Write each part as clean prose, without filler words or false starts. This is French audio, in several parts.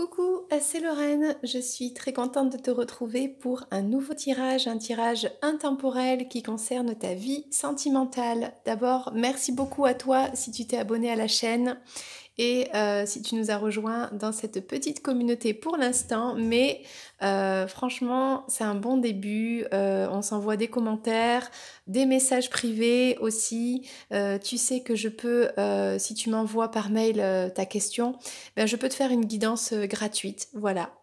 Coucou, c'est Lorraine. Je suis très contente de te retrouver pour un nouveau tirage, un tirage intemporel qui concerne ta vie sentimentale. D'abord, merci beaucoup à toi si tu t'es abonné à la chaîne et si tu nous as rejoints dans cette petite communauté pour l'instant, mais franchement c'est un bon début. On s'envoie des commentaires, des messages privés aussi. Tu sais que je peux, si tu m'envoies par mail ta question, ben, je peux te faire une guidance gratuite, voilà.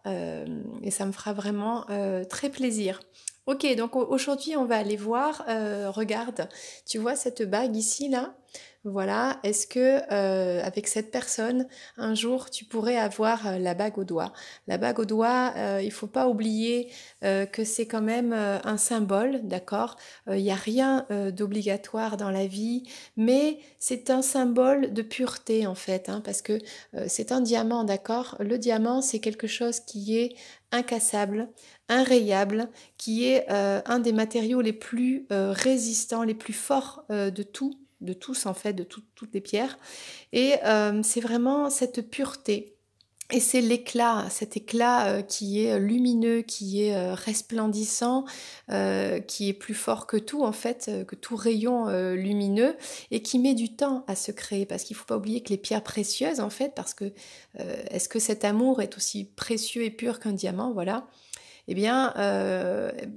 Et ça me fera vraiment très plaisir. Ok, donc aujourd'hui on va aller voir, regarde, tu vois cette bague ici là? Voilà, est-ce que avec cette personne, un jour, tu pourrais avoir la bague au doigt? La bague au doigt, il faut pas oublier que c'est quand même un symbole, d'accord? Il n'y a rien d'obligatoire dans la vie, mais c'est un symbole de pureté en fait, hein, parce que c'est un diamant, d'accord? Le diamant, c'est quelque chose qui est incassable, inrayable, qui est un des matériaux les plus résistants, les plus forts de tout, de tous en fait, de toutes les pierres. Et c'est vraiment cette pureté. Et c'est l'éclat, cet éclat qui est lumineux, qui est resplendissant, qui est plus fort que tout en fait, que tout rayon lumineux, et qui met du temps à se créer. Parce qu'il ne faut pas oublier que les pierres précieuses en fait, parce que est-ce que cet amour est aussi précieux et pur qu'un diamant? Voilà, eh bien,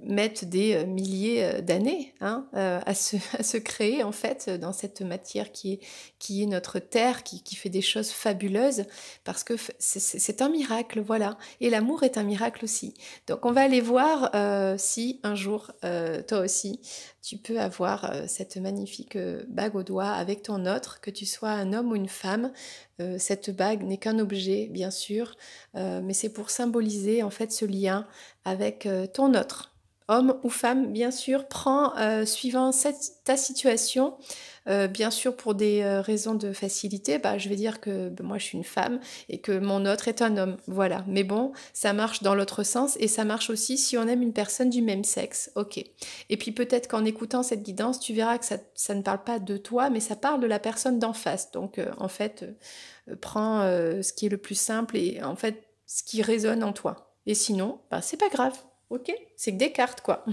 mettent des milliers d'années, hein, à se créer en fait dans cette matière qui est notre terre, qui fait des choses fabuleuses, parce que c'est un miracle, voilà. Et l'amour est un miracle aussi. Donc on va aller voir si un jour, toi aussi, tu peux avoir cette magnifique bague au doigt avec ton autre, que tu sois un homme ou une femme. Cette bague n'est qu'un objet, bien sûr, mais c'est pour symboliser en fait ce lien avec ton autre, homme ou femme, bien sûr. Prends suivant ta situation. Bien sûr, pour des raisons de facilité, bah, je vais dire que moi je suis une femme et que mon autre est un homme. Voilà. Mais bon, ça marche dans l'autre sens et ça marche aussi si on aime une personne du même sexe. Ok. Et puis peut-être qu'en écoutant cette guidance, tu verras que ça ne parle pas de toi, mais ça parle de la personne d'en face. Donc en fait, prends ce qui est le plus simple et en fait ce qui résonne en toi. Et sinon, bah, c'est pas grave, ok? C'est que des cartes, quoi.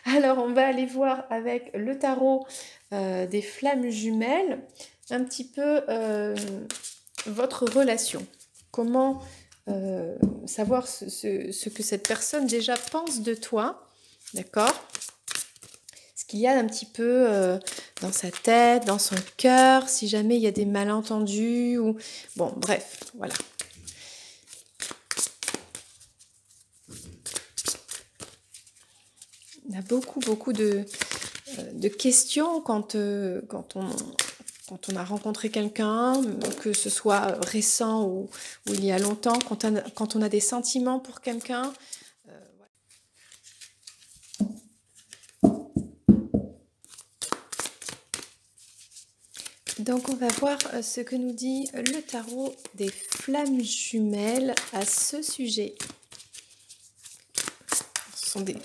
Alors, on va aller voir avec le tarot des flammes jumelles un petit peu votre relation. Comment savoir ce que cette personne déjà pense de toi, d'accord? Ce qu'il y a un petit peu dans sa tête, dans son cœur, si jamais il y a des malentendus ou... Bon, bref, voilà. Il y a beaucoup de questions quand on a rencontré quelqu'un, que ce soit récent ou il y a longtemps, quand on a des sentiments pour quelqu'un. Donc on va voir ce que nous dit le tarot des flammes jumelles à ce sujet. Ce sont des...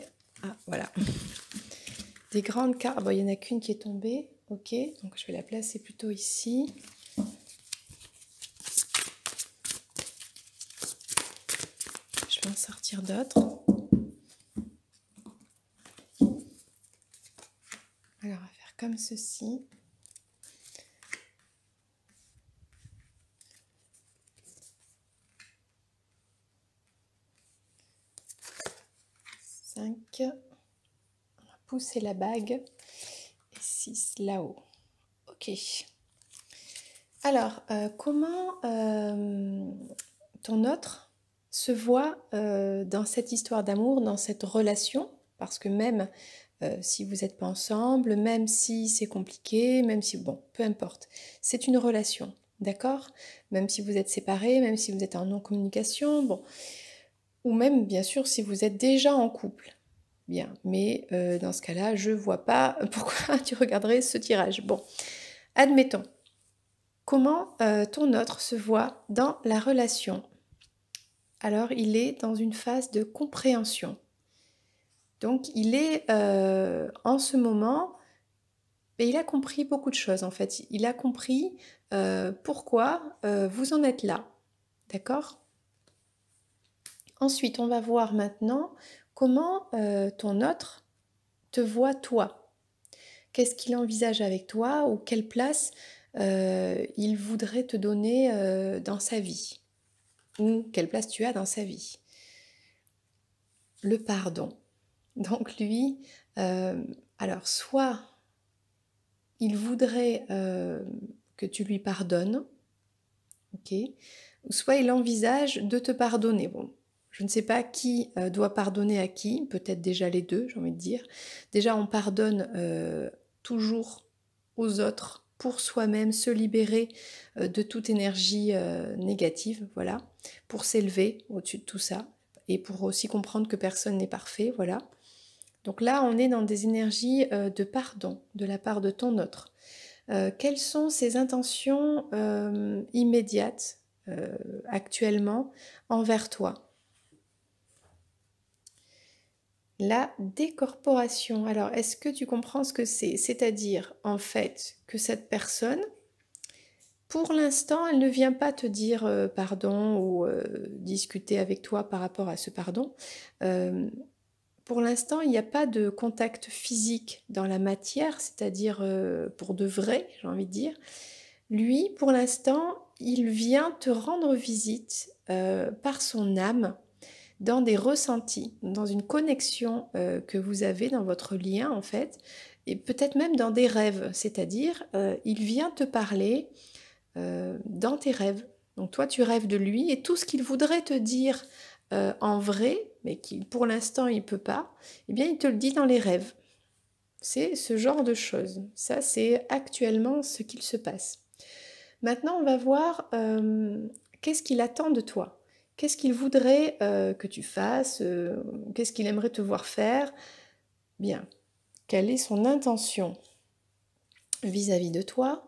Ah, voilà. Des grandes cartes. Bon, il n'y en a qu'une qui est tombée. Ok, donc je vais la placer plutôt ici. Je vais en sortir d'autres. Alors, on va faire comme ceci. On va pousser la bague. Et 6 là-haut. Ok. Alors, comment ton autre se voit dans cette histoire d'amour, dans cette relation? Parce que même si vous n'êtes pas ensemble, même si c'est compliqué, même si... Bon, peu importe. C'est une relation, d'accord? Même si vous êtes séparés, même si vous êtes en non-communication, bon. Ou même, bien sûr, si vous êtes déjà en couple. Bien, mais dans ce cas-là, je vois pas pourquoi tu regarderais ce tirage. Bon, admettons. Comment ton autre se voit dans la relation? Alors, il est dans une phase de compréhension. Donc, il est en ce moment, et il a compris beaucoup de choses en fait. Il a compris pourquoi vous en êtes là. D'accord? Ensuite, on va voir maintenant comment ton autre te voit toi. Qu'est-ce qu'il envisage avec toi ou quelle place il voudrait te donner dans sa vie ou quelle place tu as dans sa vie. Le pardon. Donc lui, alors soit il voudrait que tu lui pardonnes, ok, ou soit il envisage de te pardonner. Bon, je ne sais pas qui doit pardonner à qui, peut-être déjà les deux, j'ai envie de dire. Déjà, on pardonne toujours aux autres pour soi-même, se libérer de toute énergie négative, voilà, pour s'élever au-dessus de tout ça, et pour aussi comprendre que personne n'est parfait, voilà. Donc là, on est dans des énergies de pardon de la part de ton autre. Quelles sont ses intentions immédiates actuellement envers toi? La décorporation. Alors, est-ce que tu comprends ce que c'est? C'est-à-dire, en fait, que cette personne, pour l'instant, elle ne vient pas te dire pardon ou discuter avec toi par rapport à ce pardon. Pour l'instant, il n'y a pas de contact physique dans la matière, c'est-à-dire pour de vrai, j'ai envie de dire. Lui, pour l'instant, il vient te rendre visite par son âme dans des ressentis, dans une connexion que vous avez dans votre lien en fait, et peut-être même dans des rêves, c'est-à-dire il vient te parler dans tes rêves. Donc toi, tu rêves de lui et tout ce qu'il voudrait te dire en vrai, mais qui pour l'instant il ne peut pas, eh bien il te le dit dans les rêves. C'est ce genre de choses. Ça, c'est actuellement ce qu'il se passe. Maintenant, on va voir qu'est-ce qu'il attend de toi. Qu'est-ce qu'il voudrait que tu fasses, qu'est-ce qu'il aimerait te voir faire. Bien, quelle est son intention vis-à-vis de toi?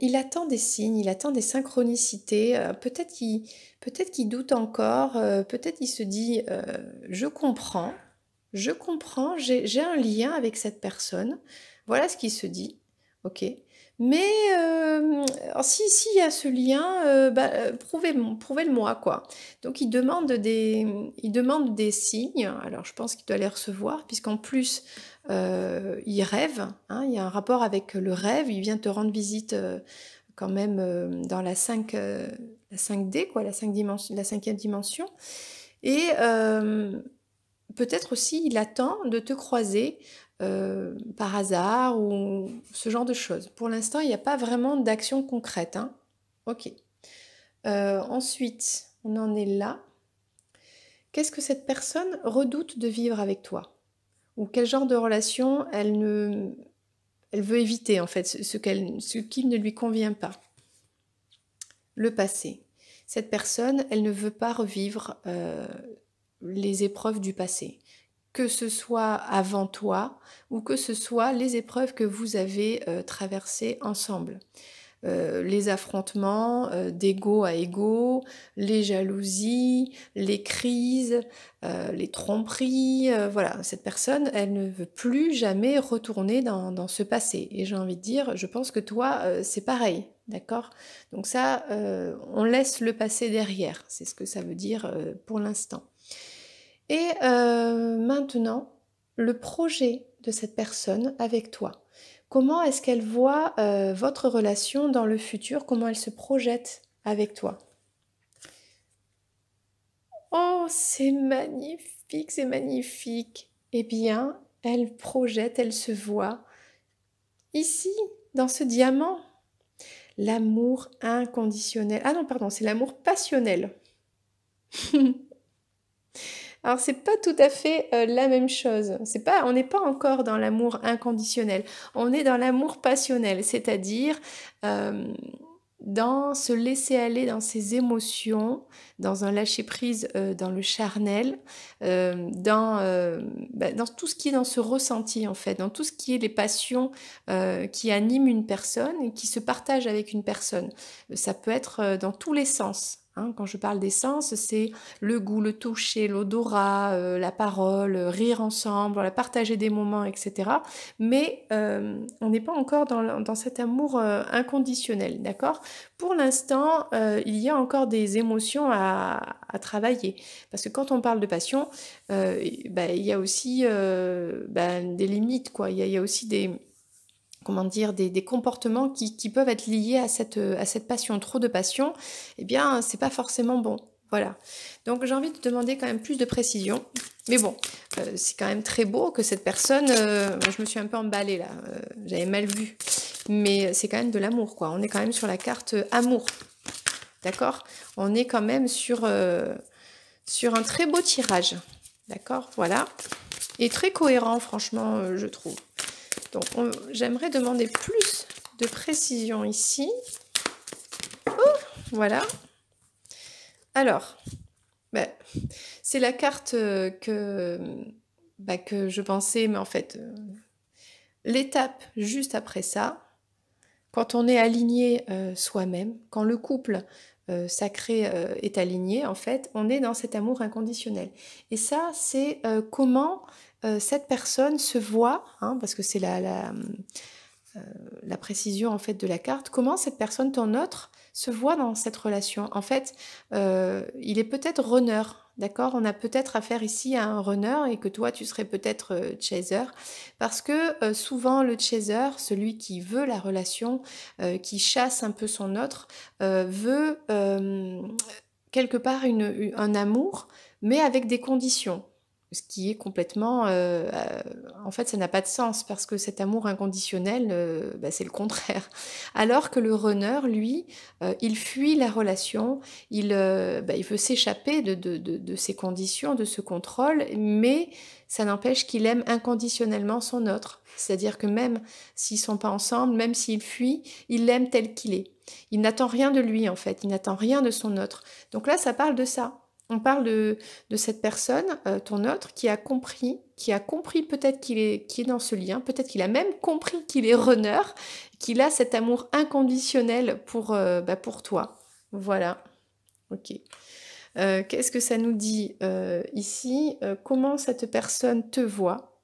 Il attend des signes, il attend des synchronicités. Peut-être qu'il doute encore, peut-être il se dit je comprends, j'ai un lien avec cette personne. Voilà ce qu'il se dit, ok. Mais s'il y a ce lien, prouvez-le-moi, quoi. Donc il demande des signes. Alors je pense qu'il doit les recevoir, puisqu'en plus il rêve, hein, il y a un rapport avec le rêve. Il vient te rendre visite quand même dans la 5D, quoi, la 5e dimension. Et peut-être aussi il attend de te croiser par hasard ou ce genre de choses. Pour l'instant, il n'y a pas vraiment d'action concrète, hein. Ok. Ensuite, on en est là. Qu'est-ce que cette personne redoute de vivre avec toi? Ou quel genre de relation elle veut éviter, en fait, ce qui ne lui convient pas? Le passé. Cette personne, elle ne veut pas revivre les épreuves du passé, que ce soit avant toi ou que ce soit les épreuves que vous avez traversées ensemble. Les affrontements d'ego à ego, les jalousies, les crises, les tromperies. Voilà, cette personne, elle ne veut plus jamais retourner dans ce passé. Et j'ai envie de dire, je pense que toi, c'est pareil, d'accord? Donc ça, on laisse le passé derrière. C'est ce que ça veut dire pour l'instant. Et maintenant, le projet de cette personne avec toi. Comment est-ce qu'elle voit votre relation dans le futur? Comment elle se projette avec toi? Oh, c'est magnifique, c'est magnifique. Eh bien, elle projette, elle se voit ici, dans ce diamant. L'amour inconditionnel. Ah non, pardon, c'est l'amour passionnel. Alors c'est pas tout à fait la même chose. On n'est pas encore dans l'amour inconditionnel. On est dans l'amour passionnel, c'est-à-dire dans se laisser aller dans ses émotions, dans un lâcher prise dans le charnel, dans tout ce qui est dans ce ressenti en fait, dans tout ce qui est les passions qui animent une personne et qui se partagent avec une personne. Ça peut être dans tous les sens. hein. Quand je parle des sens, c'est le goût, le toucher, l'odorat, la parole, rire ensemble, voilà, partager des moments, etc. Mais on n'est pas encore dans cet amour inconditionnel, d'accord? Pour l'instant, il y a encore des émotions à travailler. Parce que quand on parle de passion, bah, il y a aussi bah, des limites, quoi. Il y a aussi des, comment dire, des comportements qui peuvent être liés à cette passion. Trop de passion, eh bien, c'est pas forcément bon. Voilà. Donc, j'ai envie de te demander quand même plus de précision. Mais bon, c'est quand même très beau que cette personne... je me suis un peu emballée, là. J'avais mal vu. Mais c'est quand même de l'amour, quoi. On est quand même sur la carte amour. D'accord? On est quand même sur un très beau tirage. D'accord? Voilà. Et très cohérent, franchement, je trouve. Donc, j'aimerais demander plus de précision ici. Voilà. Alors, bah, c'est la carte que je pensais, mais en fait, l'étape juste après ça, quand on est aligné soi-même, quand le couple sacré est aligné, en fait, on est dans cet amour inconditionnel. Et ça, c'est comment cette personne se voit, hein, parce que c'est la précision en fait de la carte, comment cette personne, ton autre, se voit dans cette relation. En fait, il est peut-être runner, d'accord? On a peut-être affaire ici à un runner et que toi, tu serais peut-être chaser, parce que souvent le chaser, celui qui veut la relation, qui chasse un peu son autre, veut quelque part un amour, mais avec des conditions. Ce qui est complètement... en fait, ça n'a pas de sens parce que cet amour inconditionnel, bah, c'est le contraire. Alors que le runner, lui, il fuit la relation, il veut s'échapper de ces conditions, de ce contrôle, mais ça n'empêche qu'il aime inconditionnellement son autre. C'est-à-dire que même s'ils sont pas ensemble, même s'il fuit, il l'aime tel qu'il est. Il n'attend rien de lui, en fait. Il n'attend rien de son autre. Donc là, ça parle de ça. On parle de cette personne, ton autre, qui a compris peut-être qui est dans ce lien, peut-être qu'il a même compris qu'il est runner, qu'il a cet amour inconditionnel pour toi. Voilà. Ok. Qu'est-ce que ça nous dit ici? Comment cette personne te voit?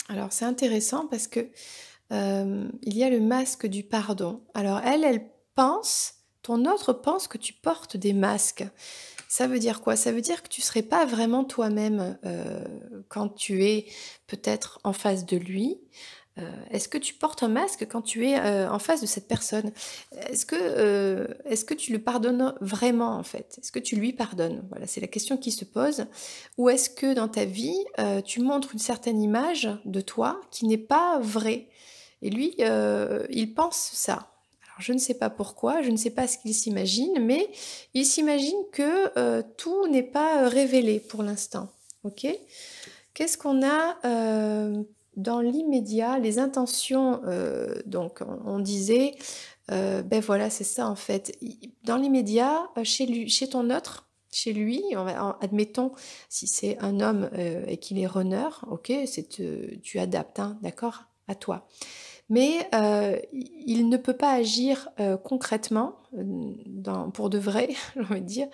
Alors, c'est intéressant parce que il y a le masque du pardon. Alors, elle pense, ton autre pense que tu portes des masques. Ça veut dire quoi? Ça veut dire que tu ne serais pas vraiment toi-même quand tu es peut-être en face de lui. Est-ce que tu portes un masque quand tu es en face de cette personne? Est-ce que tu le pardonnes vraiment en fait? Est-ce que tu lui pardonnes? Voilà, c'est la question qui se pose. Ou est-ce que dans ta vie, tu montres une certaine image de toi qui n'est pas vraie? Et lui, il pense ça. Alors, je ne sais pas pourquoi, je ne sais pas ce qu'il s'imagine, mais il s'imagine que tout n'est pas révélé pour l'instant. Ok? Qu'est-ce qu'on a dans l'immédiat? Les intentions, donc on disait, ben voilà, c'est ça en fait. Dans l'immédiat, chez ton autre, chez lui, admettons, si c'est un homme et qu'il est runner, ok, tu adaptes, hein, d'accord, à toi. Mais il ne peut pas agir concrètement, pour de vrai, j'ai envie de dire.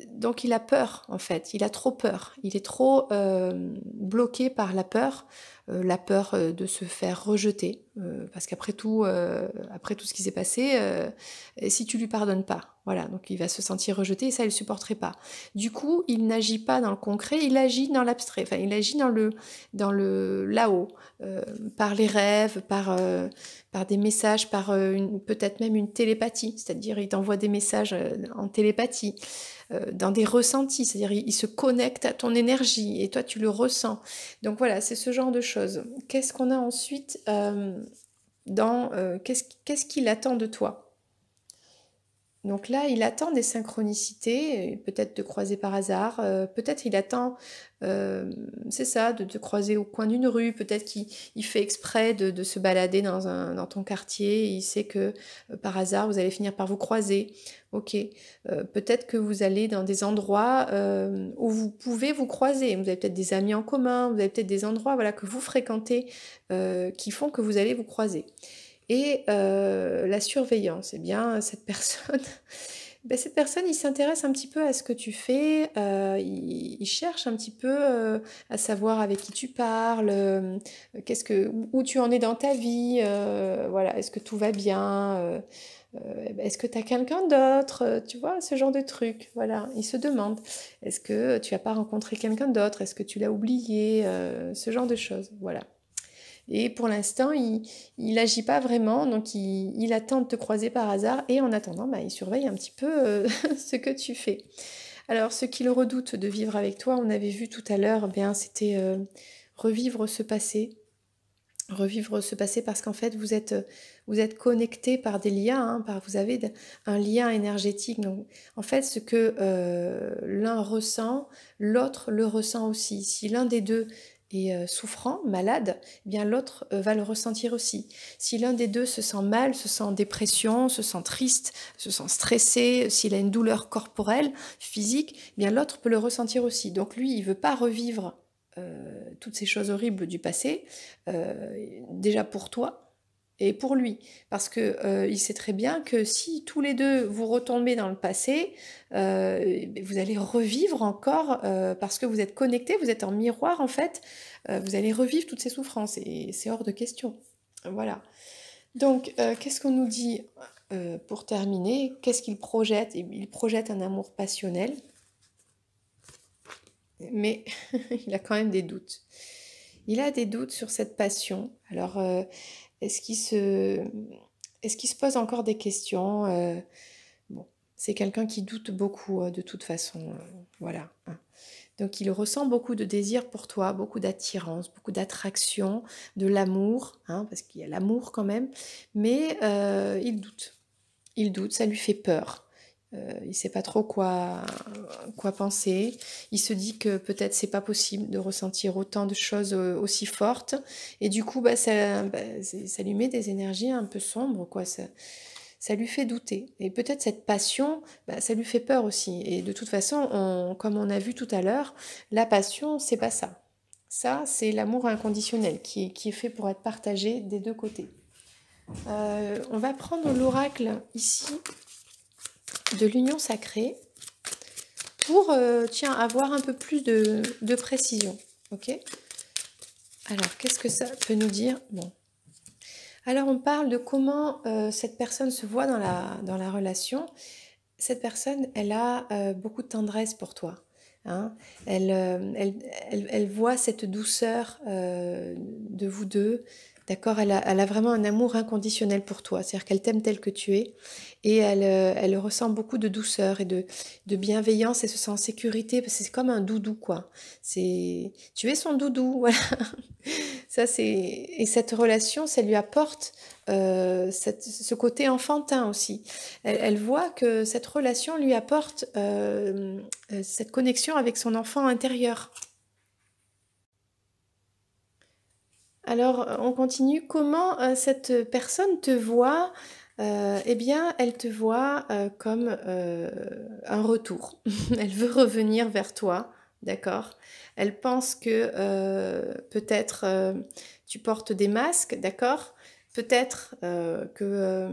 Donc il a peur, en fait, il a trop peur. Il est trop bloqué par la peur de se faire rejeter. Parce qu'après tout ce qui s'est passé, si tu lui pardonnes pas, voilà, donc il va se sentir rejeté et ça, il ne supporterait pas. Du coup, il n'agit pas dans le concret, il agit dans l'abstrait, enfin, il agit dans le là-haut, par les rêves, par des messages, par peut-être même une télépathie, c'est-à-dire il t'envoie des messages en télépathie. Dans des ressentis, c'est-à-dire il se connecte à ton énergie et toi tu le ressens. Donc voilà, c'est ce genre de choses. Qu'est-ce qu'on a ensuite qu'est-ce qu'il attend de toi? Donc là, il attend des synchronicités, peut-être de croiser par hasard, peut-être il attend, c'est ça, de te croiser au coin d'une rue, peut-être qu'il fait exprès de se balader dans ton quartier, et il sait que par hasard, vous allez finir par vous croiser. Ok, peut-être que vous allez dans des endroits où vous pouvez vous croiser, vous avez peut-être des amis en commun, vous avez peut-être des endroits voilà, que vous fréquentez qui font que vous allez vous croiser. Et la surveillance, eh bien, cette personne, Ben, cette personne, il s'intéresse un petit peu à ce que tu fais, il cherche un petit peu à savoir avec qui tu parles, où tu en es dans ta vie, voilà, est-ce que tout va bien, est-ce que tu as quelqu'un d'autre, tu vois, ce genre de truc, voilà, il se demande, est-ce que tu n'as pas rencontré quelqu'un d'autre, est-ce que tu l'as oublié, ce genre de choses, voilà. Et pour l'instant, il n'agit pas vraiment, donc il attend de te croiser par hasard, et en attendant, bah, il surveille un petit peu ce que tu fais. Alors, ce qu'il redoute de vivre avec toi, on avait vu tout à l'heure, eh bien, c'était revivre ce passé. Revivre ce passé parce qu'en fait, vous êtes connectés par des liens, hein, vous avez un lien énergétique. Donc, en fait, ce que l'un ressent, l'autre le ressent aussi. Si l'un des deux est souffrant, malade, eh bien l'autre va le ressentir aussi. Si l'un des deux se sent mal, se sent en dépression, se sent triste, se sent stressé, s'il a une douleur corporelle, physique, eh bien l'autre peut le ressentir aussi. Donc lui, il veut pas revivre toutes ces choses horribles du passé, déjà pour toi et pour lui. Parce que il sait très bien que si tous les deux vous retombez dans le passé, vous allez revivre encore, parce que vous êtes connectés, vous êtes en miroir en fait, vous allez revivre toutes ces souffrances et c'est hors de question. Voilà. Donc, qu'est-ce qu'on nous dit pour terminer? Qu'est-ce qu'il projette? Il projette un amour passionnel, mais il a quand même des doutes. Il a des doutes sur cette passion. Alors, est-ce qu'il se, est-ce qu'il se pose encore des questions? Bon, c'est quelqu'un qui doute beaucoup, de toute façon. Voilà, hein. Donc, il ressent beaucoup de désir pour toi, beaucoup d'attirance, beaucoup d'attraction, de l'amour, hein, parce qu'il y a l'amour quand même. Mais il doute. Il doute, ça lui fait peur. Il ne sait pas trop quoi penser. Il se dit que peut-être c'est pas possible de ressentir autant de choses aussi fortes. Et du coup, ça lui met des énergies un peu sombres, quoi. Ça lui fait douter. Et peut-être cette passion, ça lui fait peur aussi. Et de toute façon, comme on a vu tout à l'heure, la passion, c'est pas ça. Ça, c'est l'amour inconditionnel qui est fait pour être partagé des deux côtés. On va prendre l'oracle ici de l'union sacrée pour avoir un peu plus de précision. Ok. Alors, qu'est-ce que ça peut nous dire? Bon. Alors, on parle de comment cette personne se voit dans la relation. Cette personne, elle a beaucoup de tendresse pour toi. Hein. Elle voit cette douceur de vous deux. D'accord, elle a vraiment un amour inconditionnel pour toi. C'est-à-dire qu'elle t'aime tel que tu es. Et elle ressent beaucoup de douceur et de bienveillance. Elle se sent en sécurité. Parce que c'est comme un doudou, quoi. Tu es son doudou, voilà. Et cette relation, ça lui apporte ce côté enfantin aussi. Elle voit que cette relation lui apporte cette connexion avec son enfant intérieur. Alors, on continue. Comment cette personne te voit? Eh bien, elle te voit comme un retour. Elle veut revenir vers toi, d'accord? Elle pense que peut-être tu portes des masques, d'accord? Peut-être que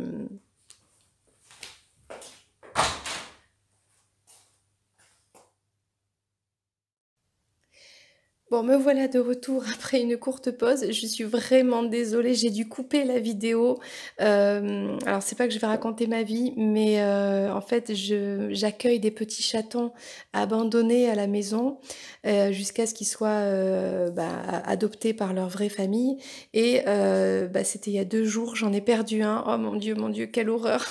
bon, me voilà de retour après une courte pause. Je suis vraiment désolée, j'ai dû couper la vidéo. Alors, c'est pas que je vais raconter ma vie, mais en fait, j'accueille des petits chatons abandonnés à la maison jusqu'à ce qu'ils soient adoptés par leur vraie famille. Et c'était il y a 2 jours, j'en ai perdu un. Oh mon Dieu, quelle horreur!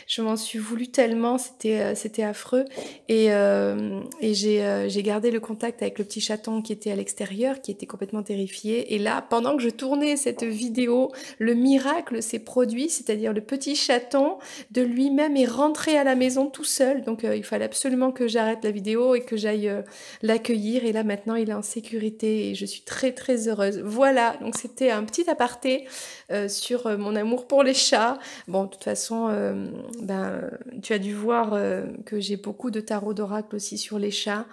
Je m'en suis voulu tellement, c'était affreux. Et j'ai gardé le contact avec le petit chaton qui était à l'extérieur, qui était complètement terrifié. Et là, pendant que je tournais cette vidéo, le miracle s'est produit, c'est-à-dire le petit chaton de lui-même est rentré à la maison tout seul. Donc il fallait absolument que j'arrête la vidéo et que j'aille l'accueillir. Et là maintenant, il est en sécurité et je suis très très heureuse. Voilà, donc c'était un petit aparté sur mon amour pour les chats. Bon, de toute façon, tu as dû voir que j'ai beaucoup de tarot d'oracle aussi sur les chats.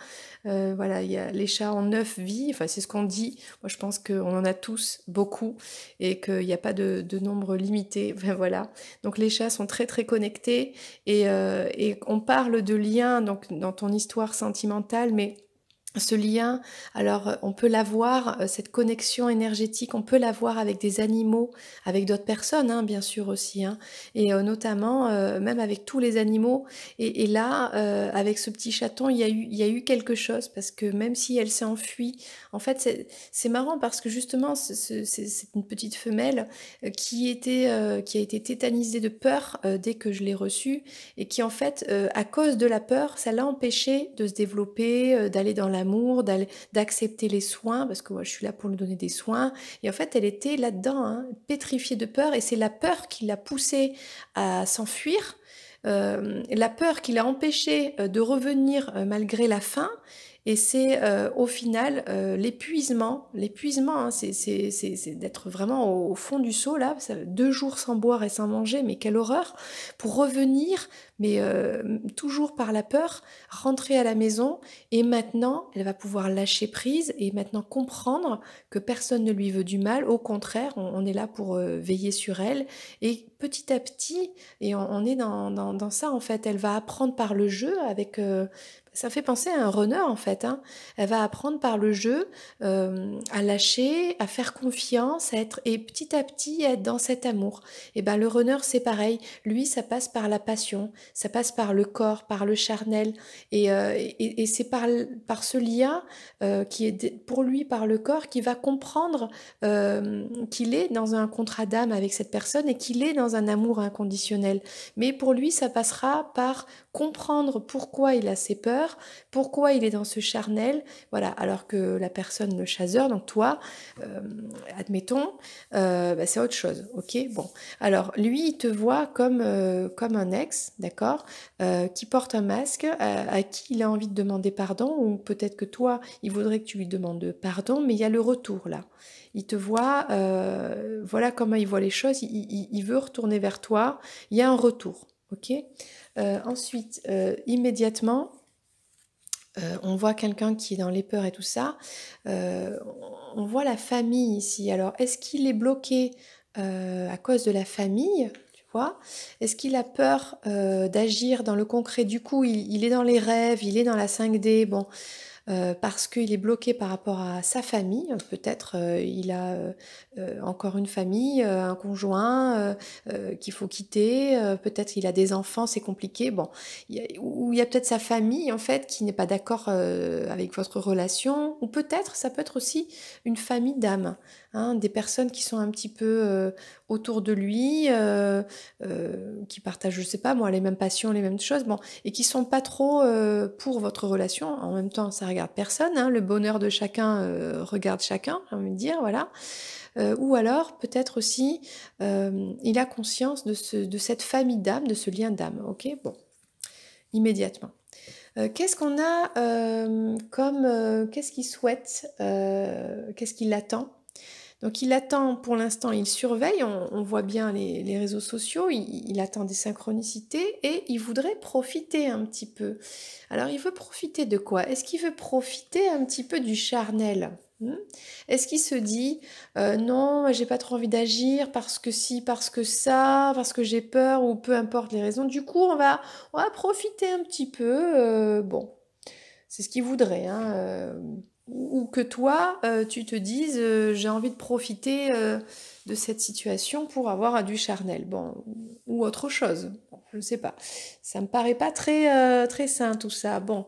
Voilà, les chats ont 9 vies vie, enfin c'est ce qu'on dit, moi je pense qu'on en a tous beaucoup et qu'il n'y a pas de nombre limité, enfin, voilà. Donc les chats sont très très connectés et on parle de lien donc, dans ton histoire sentimentale, mais ce lien, alors on peut l'avoir, cette connexion énergétique, on peut l'avoir avec des animaux, avec d'autres personnes, hein, bien sûr aussi, hein, et notamment même avec tous les animaux. Et là, avec ce petit chaton, il y a eu quelque chose parce que même si elle s'est enfuie, en fait, c'est marrant parce que justement, c'est une petite femelle qui a été tétanisée de peur dès que je l'ai reçue et qui en fait, à cause de la peur, ça l'a empêché de se développer, d'aller dans l'amour, d'accepter les soins, parce que moi je suis là pour lui donner des soins. Et en fait, elle était là-dedans, hein, pétrifiée de peur, et c'est la peur qui l'a poussée à s'enfuir, la peur qui l'a empêchée de revenir malgré la faim. Et c'est au final l'épuisement, hein, c'est d'être vraiment au fond du seau là, 2 jours sans boire et sans manger, mais quelle horreur, pour revenir, mais toujours par la peur, rentrer à la maison et maintenant elle va pouvoir lâcher prise et maintenant comprendre que personne ne lui veut du mal, au contraire, on est là pour veiller sur elle et petit à petit, et on est dans ça en fait, elle va apprendre par le jeu avec... ça fait penser à un runner en fait, hein. Elle va apprendre par le jeu à lâcher, à faire confiance, à être et petit à petit à être dans cet amour. Et ben le runner c'est pareil, lui ça passe par la passion, ça passe par le corps, par le charnel et c'est par ce lien qui est pour lui par le corps qui va comprendre qu'il est dans un contrat d'âme avec cette personne et qu'il est dans un amour inconditionnel. Mais pour lui ça passera par comprendre pourquoi il a ses peurs, pourquoi il est dans ce charnel, voilà, alors que la personne, le chasseur, donc toi, euh, admettons, bah, c'est autre chose, ok. Bon, alors lui, il te voit comme un ex, d'accord, qui porte un masque, à qui il a envie de demander pardon, ou peut-être que toi, il voudrait que tu lui demandes pardon, mais il y a le retour là. Il te voit, voilà comment il voit les choses, il veut retourner vers toi, il y a un retour, ok. Ensuite, immédiatement, on voit quelqu'un qui est dans les peurs et tout ça. Euh, on voit la famille ici. Alors, est-ce qu'il est bloqué à cause de la famille, tu vois? Est-ce qu'il a peur d'agir dans le concret? Du coup, il est dans les rêves, il est dans la 5D. Bon, parce qu'il est bloqué par rapport à sa famille. Peut-être il a encore une famille, un conjoint qu'il faut quitter. Peut-être il a des enfants, c'est compliqué. Bon, ou il y a peut-être sa famille en fait qui n'est pas d'accord avec votre relation. Ou peut-être, ça peut être aussi une famille d'âmes, hein, des personnes qui sont un petit peu autour de lui, qui partagent, je sais pas moi, les mêmes passions, les mêmes choses. Bon, et qui sont pas trop pour votre relation. En même temps, ça regarde personne, hein, le bonheur de chacun regarde chacun, j'ai envie de dire, voilà. Ou alors, peut-être aussi, il a conscience de cette famille d'âme, de ce lien d'âme, ok. Bon, immédiatement. Qu'est-ce qu'on a qu'est-ce qu'il souhaite, qu'est-ce qu'il attend? Donc il attend, pour l'instant, il surveille, on voit bien les réseaux sociaux, il attend des synchronicités et il voudrait profiter un petit peu. Alors il veut profiter de quoi? Est-ce qu'il veut profiter un petit peu du charnel? Est-ce qu'il se dit non, j'ai pas trop envie d'agir parce que si, parce que ça, parce que j'ai peur ou peu importe les raisons. Du coup, on va profiter un petit peu. Bon, c'est ce qu'il voudrait, hein, ou que toi, tu te dises, j'ai envie de profiter de cette situation pour avoir du charnel, bon, ou autre chose, bon, je ne sais pas. Ça me paraît pas très sain tout ça. Bon,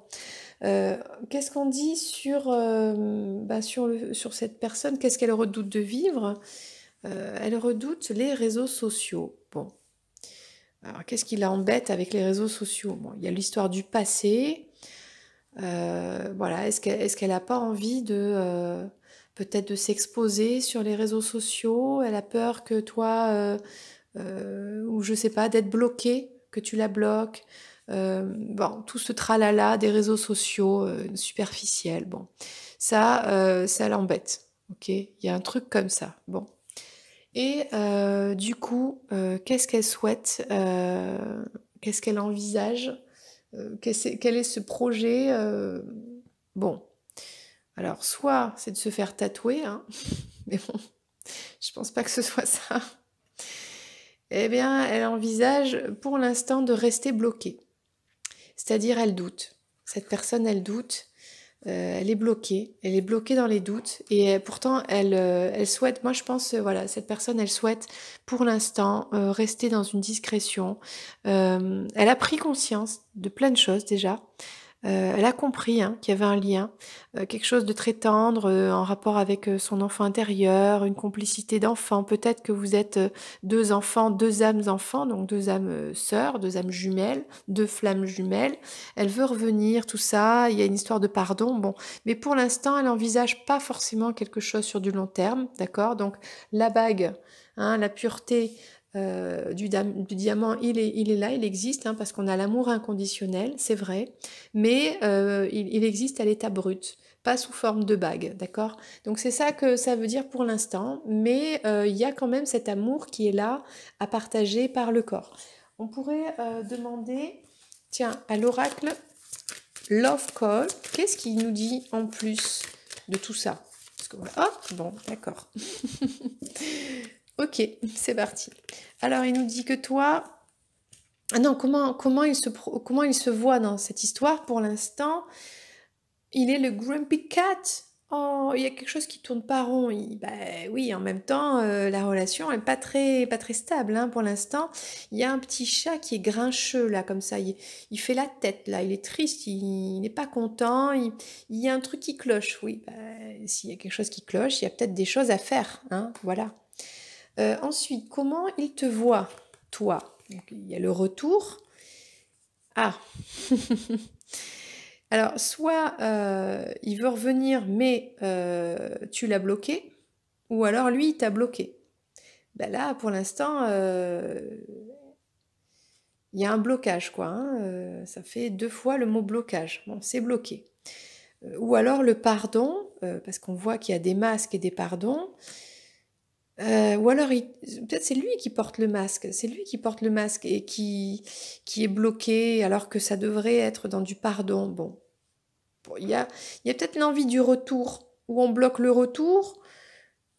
euh, qu'est-ce qu'on dit sur, bah, sur cette personne? Qu'est-ce qu'elle redoute de vivre? Elle redoute les réseaux sociaux. Bon, alors qu'est-ce qui l'embête avec les réseaux sociaux? Bon, il y a l'histoire du passé. Voilà, est-ce qu'elle a pas envie de peut-être de s'exposer sur les réseaux sociaux? Elle a peur que toi, ou je sais pas, d'être bloquée, que tu la bloques. Bon, tout ce tralala des réseaux sociaux superficiels. Bon, ça l'embête. Ok, il y a un truc comme ça. Bon. Et du coup, qu'est-ce qu'elle souhaite? Qu'est-ce qu'elle envisage? Quel est ce projet? Bon, Alors, soit c'est de se faire tatouer, hein, mais bon, je pense pas que ce soit ça. Eh bien, elle envisage pour l'instant de rester bloquée. C'est-à-dire, elle doute. Cette personne, elle doute. Elle est bloquée dans les doutes et pourtant elle souhaite, moi je pense, voilà, cette personne elle souhaite pour l'instant rester dans une discrétion. Elle a pris conscience de plein de choses déjà. Elle a compris hein, qu'il y avait un lien, quelque chose de très tendre en rapport avec son enfant intérieur, une complicité d'enfant. Peut-être que vous êtes deux enfants, deux âmes enfants, donc deux âmes sœurs, deux âmes jumelles, deux flammes jumelles. Elle veut revenir, tout ça. Il y a une histoire de pardon, bon. Mais pour l'instant, elle n'envisage pas forcément quelque chose sur du long terme, d'accord? Donc la bague, hein, la pureté du diamant, il est là, il existe, hein, parce qu'on a l'amour inconditionnel, c'est vrai, mais il existe à l'état brut, pas sous forme de bague, d'accord? Donc c'est ça que ça veut dire pour l'instant, mais il y a quand même cet amour qui est là à partager par le corps. On pourrait demander, tiens, à l'oracle Love Call, qu'est-ce qu'il nous dit en plus de tout ça? Parce que, oh, bon, d'accord. Ok, c'est parti. Alors, il nous dit que toi... Ah non, comment il se voit dans cette histoire pour l'instant? Il est le Grumpy Cat. Oh, il y a quelque chose qui tourne pas rond. Bah oui, en même temps, la relation n'est pas très stable hein, pour l'instant. Il y a un petit chat qui est grincheux là, comme ça. Il fait la tête là. Il est triste. Il n'est pas content. Il y a un truc qui cloche. Oui, bah, s'il y a quelque chose qui cloche, il y a peut-être des choses à faire. Hein, voilà. Ensuite, comment il te voit, toi? Donc, il y a le retour. Ah. Alors, soit il veut revenir, mais tu l'as bloqué, ou alors lui, il t'a bloqué. Ben là, pour l'instant, il y a un blocage, quoi. Hein, ça fait 2 fois le mot blocage. Bon, c'est bloqué. Ou alors le pardon, parce qu'on voit qu'il y a des masques et des pardons. Ou alors, peut-être c'est lui qui porte le masque. C'est lui qui porte le masque et qui est bloqué, alors que ça devrait être dans du pardon. Bon, il y a peut-être l'envie du retour, où on bloque le retour.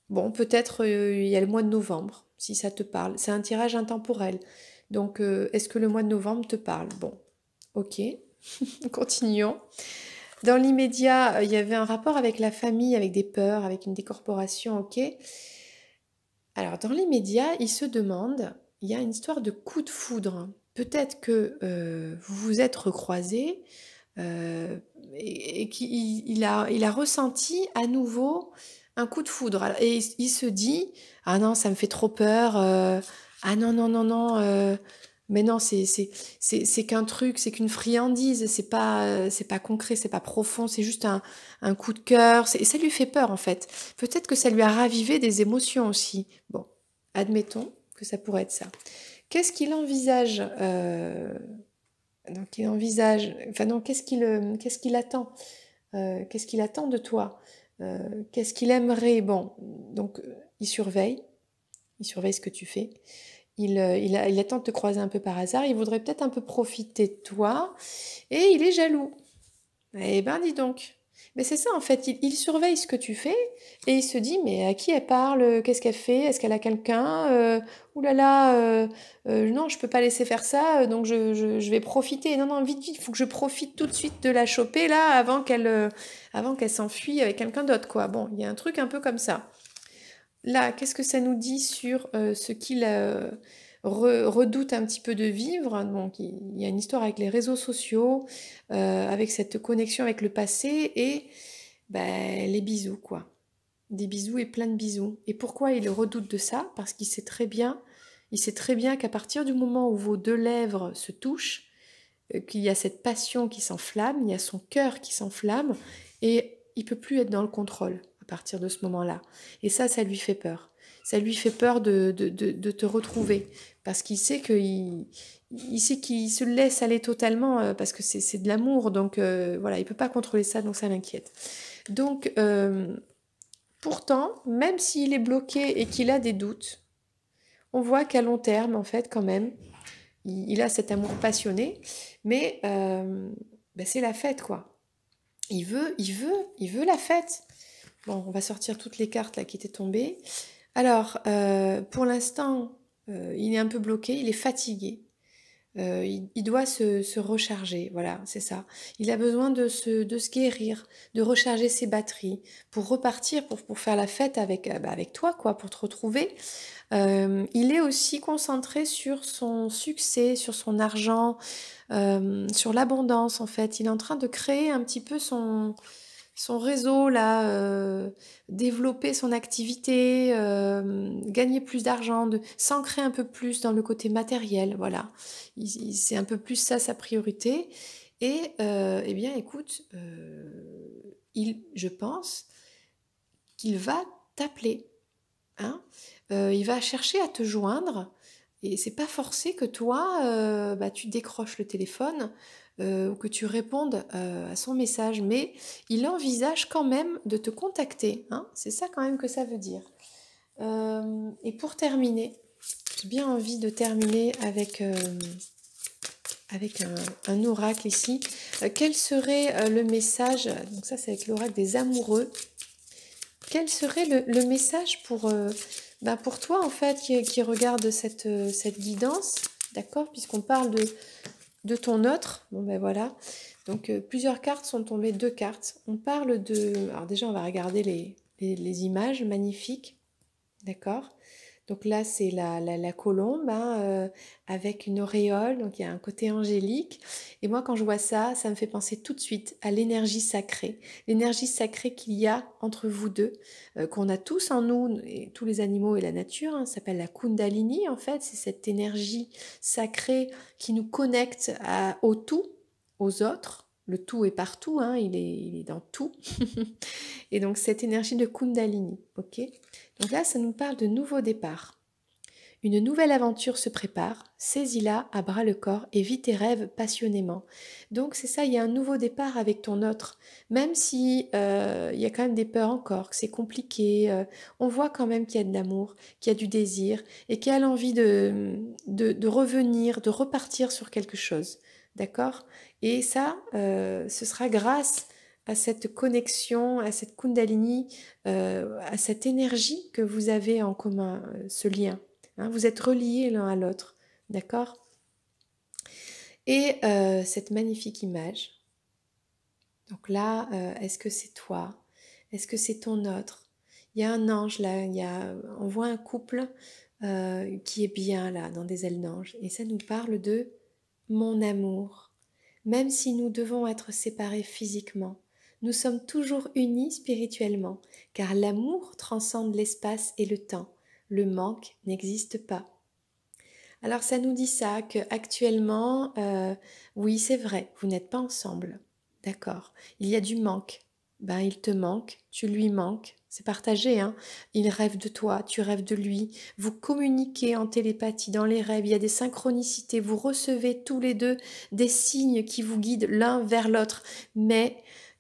Bon, peut-être il y a le mois de novembre, si ça te parle. C'est un tirage intemporel. Donc, est-ce que le mois de novembre te parle? Bon, ok, continuons. Dans l'immédiat, il y avait un rapport avec la famille, avec des peurs, avec une décorporation, ok. Alors, dans l'immédiat, il se demande, il y a une histoire de coup de foudre. Peut-être que vous vous êtes recroisés, et qu'il il a ressenti à nouveau un coup de foudre. Et il se dit, ah non, ça me fait trop peur, ah non, non, non, non, mais non, c'est qu'un truc, c'est qu'une friandise, c'est pas concret, c'est pas profond, c'est juste un coup de cœur, et ça lui fait peur en fait. Peut-être que ça lui a ravivé des émotions aussi. Bon, admettons que ça pourrait être ça. Qu'est-ce qu'il envisage donc il envisage, enfin non, qu'est-ce qu'il attend? Qu'est-ce qu'il attend de toi? Qu'est-ce qu'il aimerait? Bon, donc il surveille ce que tu fais. Il attend de te croiser un peu par hasard, il voudrait peut-être un peu profiter de toi, et il est jaloux. Eh ben dis donc. Mais c'est ça en fait, il surveille ce que tu fais et il se dit mais à qui elle parle? Qu'est-ce qu'elle fait? Est-ce qu'elle a quelqu'un? Ouh là là, non, je peux pas laisser faire ça, donc je vais profiter. Non, non, vite, vite, il faut que je profite tout de suite de la choper là avant qu'elle s'enfuit avec quelqu'un d'autre quoi. Bon, il y a un truc un peu comme ça. Là, qu'est-ce que ça nous dit sur ce qu'il redoute un petit peu de vivre? Donc, il y a une histoire avec les réseaux sociaux, avec cette connexion avec le passé et ben, les bisous, quoi. Des bisous et plein de bisous. Et pourquoi il redoute de ça? Parce il sait très bien qu'à partir du moment où vos deux lèvres se touchent, qu'il y a cette passion qui s'enflamme, il y a son cœur qui s'enflamme, et il peut plus être dans le contrôle à partir de ce moment-là. Et ça lui fait peur. Ça lui fait peur de te retrouver, parce qu'il sait il sait qu'il se laisse aller totalement, parce que c'est de l'amour, donc voilà, il peut pas contrôler ça, donc ça l'inquiète. Donc, pourtant, même s'il est bloqué et qu'il a des doutes, on voit qu'à long terme, en fait, quand même, il a cet amour passionné, mais ben, c'est la fête, quoi. il veut la fête. Bon, on va sortir toutes les cartes là qui étaient tombées. Alors, pour l'instant, il est un peu bloqué, il est fatigué. Il doit se recharger, voilà, c'est ça. Il a besoin de se guérir, de recharger ses batteries pour repartir, pour faire la fête avec toi, quoi, pour te retrouver. Il est aussi concentré sur son succès, sur son argent, sur l'abondance en fait. Il est en train de créer un petit peu son réseau là, développer son activité, gagner plus d'argent, s'ancrer un peu plus dans le côté matériel, voilà. C'est un peu plus ça sa priorité. Et eh bien écoute, je pense qu'il va t'appeler, hein. Il va chercher à te joindre et c'est pas forcé que toi, tu décroches le téléphone ou que tu répondes à son message, mais il envisage quand même de te contacter, hein. C'est ça quand même que ça veut dire. Et pour terminer, j'ai bien envie de terminer avec un oracle ici. Quel serait le message? Donc ça c'est avec l'oracle des amoureux. Quel serait le message pour toi en fait qui regarde cette guidance, d'accord? Puisqu'on parle de ton autre. Bon ben voilà. Donc plusieurs cartes sont tombées, 2 cartes. On parle de... Alors déjà on va regarder les images magnifiques, d'accord? Donc là, c'est la colombe, hein, avec une auréole, donc il y a un côté angélique. Et moi, quand je vois ça, ça me fait penser tout de suite à l'énergie sacrée. L'énergie sacrée qu'il y a entre vous deux, qu'on a tous en nous, et tous les animaux et la nature, hein, ça s'appelle la Kundalini, en fait. C'est cette énergie sacrée qui nous connecte au tout, aux autres. Le tout est partout, hein, il est dans tout. Et donc, cette énergie de Kundalini, ok? Donc là, ça nous parle de nouveau départ. Une nouvelle aventure se prépare, saisis-la à bras le corps et vis tes rêves passionnément. Donc c'est ça, il y a un nouveau départ avec ton autre. Même si il y a quand même des peurs encore, que c'est compliqué, on voit quand même qu'il y a de l'amour, qu'il y a du désir et qu'il y a l'envie de revenir, de repartir sur quelque chose. D'accord? Et ça, ce sera grâce à cette connexion, à cette Kundalini, à cette énergie que vous avez en commun, ce lien. Hein, vous êtes reliés l'un à l'autre, d'accord? Et cette magnifique image. Donc là, est-ce que c'est toi? Est-ce que c'est ton autre? Il y a un ange là, on voit un couple qui est bien là, dans des ailes d'ange. Et ça nous parle de mon amour. Même si nous devons être séparés physiquement, nous sommes toujours unis spirituellement, car l'amour transcende l'espace et le temps. Le manque n'existe pas. Alors ça nous dit ça, que actuellement, oui c'est vrai, vous n'êtes pas ensemble, d'accord. Il y a du manque, ben il te manque, tu lui manques, c'est partagé, hein. Il rêve de toi, tu rêves de lui, vous communiquez en télépathie dans les rêves, il y a des synchronicités, vous recevez tous les deux des signes qui vous guident l'un vers l'autre, mais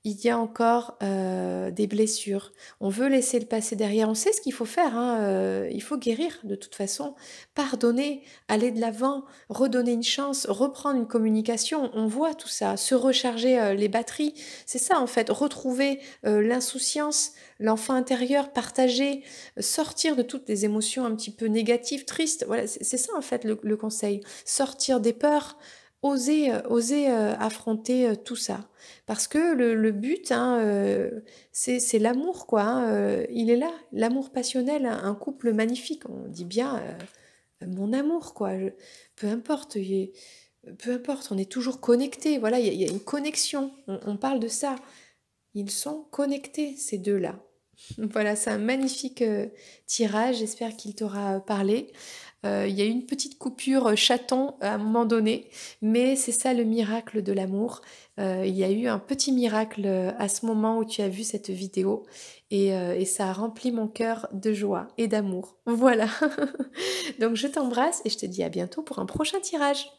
il y a encore des blessures. On veut laisser le passé derrière. On sait ce qu'il faut faire, hein, il faut guérir de toute façon, pardonner, aller de l'avant, redonner une chance, reprendre une communication. On voit tout ça, se recharger les batteries. C'est ça en fait, retrouver l'insouciance, l'enfant intérieur, partager, sortir de toutes les émotions un petit peu négatives, tristes. Voilà, c'est ça en fait le conseil. Sortir des peurs. Oser affronter tout ça. Parce que le but, hein, c'est l'amour, quoi. Hein, il est là, l'amour passionnel, un couple magnifique. On dit bien mon amour, quoi. Peu importe, peu importe, on est toujours connectés. Voilà, il y a une connexion. On parle de ça. Ils sont connectés, ces deux-là. Voilà, c'est un magnifique tirage. J'espère qu'il t'aura parlé. Il y a eu une petite coupure chaton à un moment donné, mais c'est ça le miracle de l'amour. Il y a eu un petit miracle à ce moment où tu as vu cette vidéo et ça a rempli mon cœur de joie et d'amour. Voilà. Donc je t'embrasse et je te dis à bientôt pour un prochain tirage.